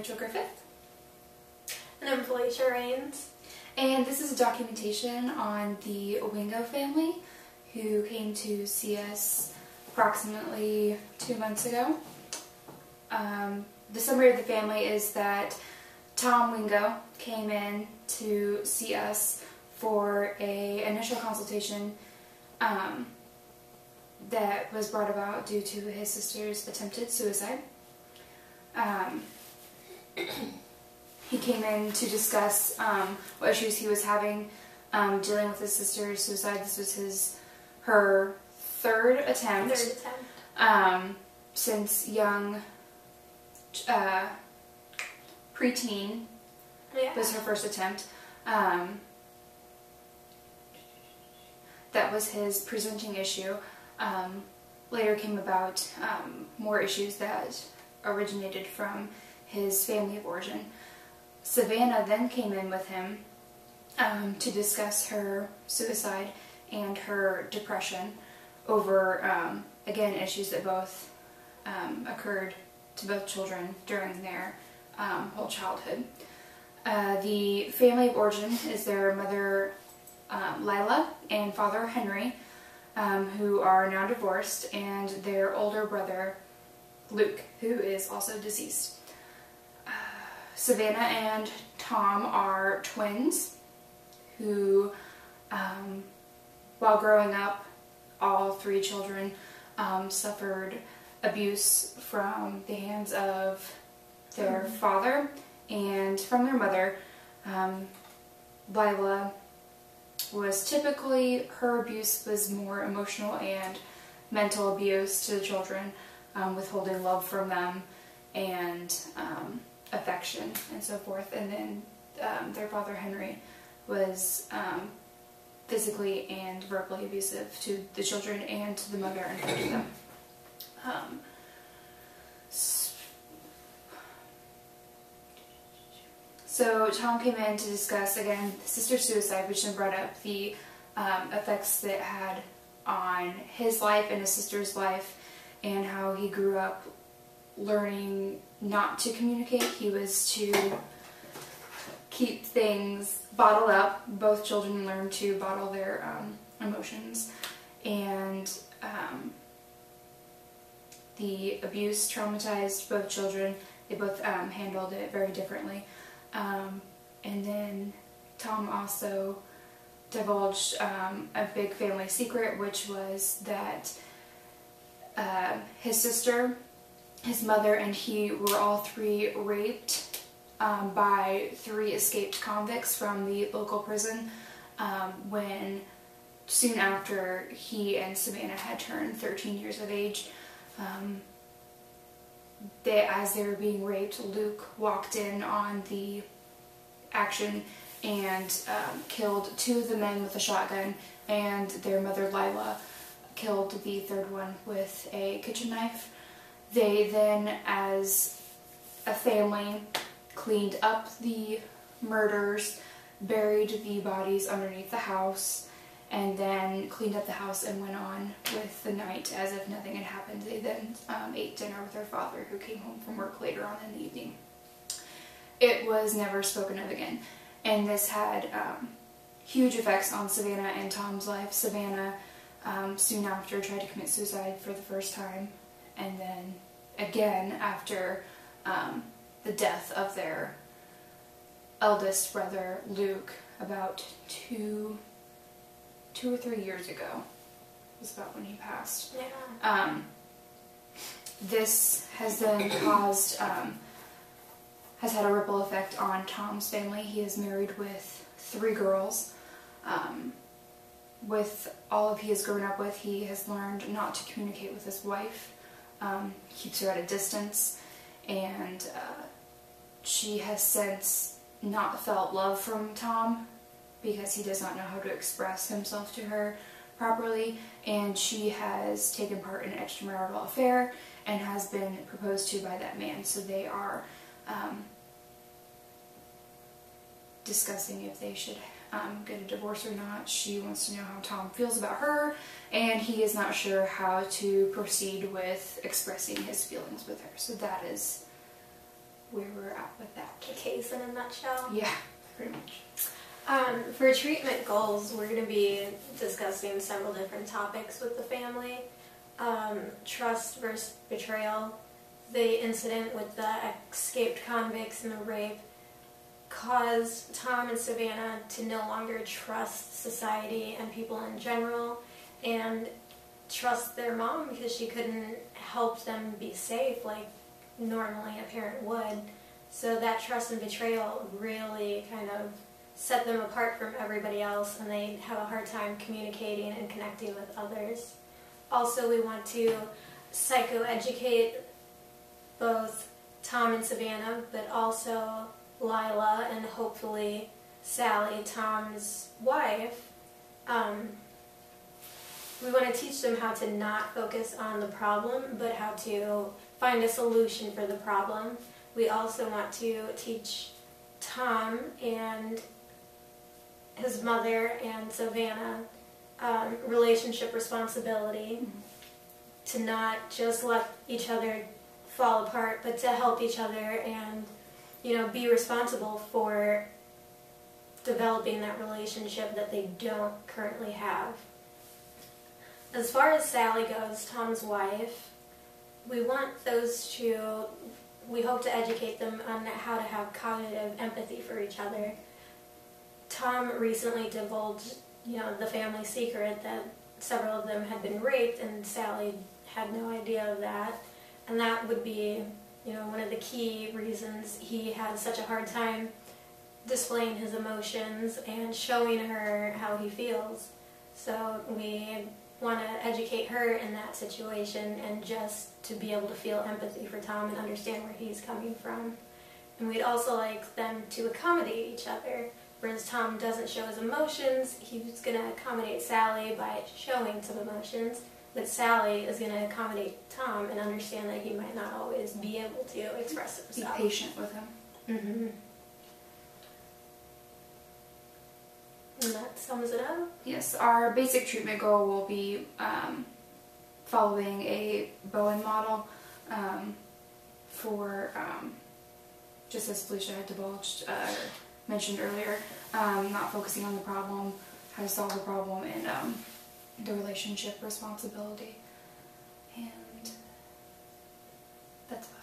Rachel Griffith. And I'm Felicia Rains. And this is a documentation on the Wingo family who came to see us approximately 2 months ago. The summary of the family is that Tom Wingo came in to see us for an initial consultation that was brought about due to his sister's attempted suicide. He came in to discuss what issues he was having dealing with his sister's suicide. This was her third attempt. Since young preteen was her first attempt. That was his presenting issue. Later came about more issues that originated from his family of origin. Savannah then came in with him to discuss her suicide and her depression over, again, issues that both occurred to both children during their whole childhood. The family of origin is their mother Lila and father Henry, who are now divorced, and their older brother Luke, who is also deceased. Savannah and Tom are twins who, while growing up, all three children suffered abuse from the hands of their father and from their mother. Lila was typically, her abuse was more emotional and mental abuse to the children, withholding love from them and affection and so forth. And then their father Henry was physically and verbally abusive to the children and to the mother and to them. So Tom came in to discuss, again, sister's suicide, which then brought up the effects that it had on his life and his sister's life, and how he grew up learning not to communicate. He was to keep things bottled up. Both children learned to bottle their emotions, and the abuse traumatized both children. They both handled it very differently. And then Tom also divulged a big family secret, which was that his sister, his mother, and he were all three raped by 3 escaped convicts from the local prison when soon after he and Savannah had turned 13 years of age. As they were being raped, Luke walked in on the action and killed 2 of the men with a shotgun, and their mother Lila killed the third one with a kitchen knife. They then, as a family, cleaned up the murders, buried the bodies underneath the house, and then cleaned up the house and went on with the night as if nothing had happened. They then ate dinner with their father, who came home from work later on in the evening. It was never spoken of again, and this had huge effects on Savannah and Tom's life. Savannah soon after tried to commit suicide for the first time, and then again after the death of their eldest brother Luke about 2 or 3 years ago was about when he passed. Yeah. This has then caused, has had a ripple effect on Tom's family. He is married with 3 girls. With all of he has grown up with, he has learned not to communicate with his wife. Keeps her at a distance, and she has since not felt love from Tom because he does not know how to express himself to her properly, and she has taken part in an extramarital affair and has been proposed to by that man. So they are discussing if they should get a divorce or not. She wants to know how Tom feels about her, and he is not sure how to proceed with expressing his feelings with her. So that is where we're at with that. The case in a nutshell. Yeah, pretty much. For treatment goals, we're going to be discussing several different topics with the family. Trust versus betrayal. The incident with the escaped convicts and the rape caused Tom and Savannah to no longer trust society and people in general, and trust their mom because she couldn't help them be safe like normally a parent would. So that trust and betrayal really kind of set them apart from everybody else, and they have a hard time communicating and connecting with others. Also, we want to psychoeducate both Tom and Savannah, but also Lila and hopefully Sally, Tom's wife. We want to teach them how to not focus on the problem, but how to find a solution for the problem. We also want to teach Tom and his mother and Savannah relationship responsibility, to not just let each other fall apart, but to help each other and, be responsible for developing that relationship that they don't currently have. As far as Sally goes, Tom's wife, we want those two, we hope to educate them on how to have cognitive empathy for each other. Tom recently divulged, the family secret that several of them had been raped, and Sally had no idea of that. And that would be, one of the key reasons he had such a hard time displaying his emotions and showing her how he feels. So we want to educate her in that situation, and just to be able to feel empathy for Tom and understand where he's coming from. And we'd also like them to accommodate each other. Whereas Tom doesn't show his emotions, he's going to accommodate Sally by showing some emotions. But Sally is going to accommodate Tom and understand that he might not always be able to express himself. Be patient with him. Mm-hmm. And that sums it up. Yes, our basic treatment goal will be following a Bowen model for, just as Felicia had divulged, mentioned earlier, not focusing on the problem, how to solve the problem, and the relationship responsibility. And that's about it.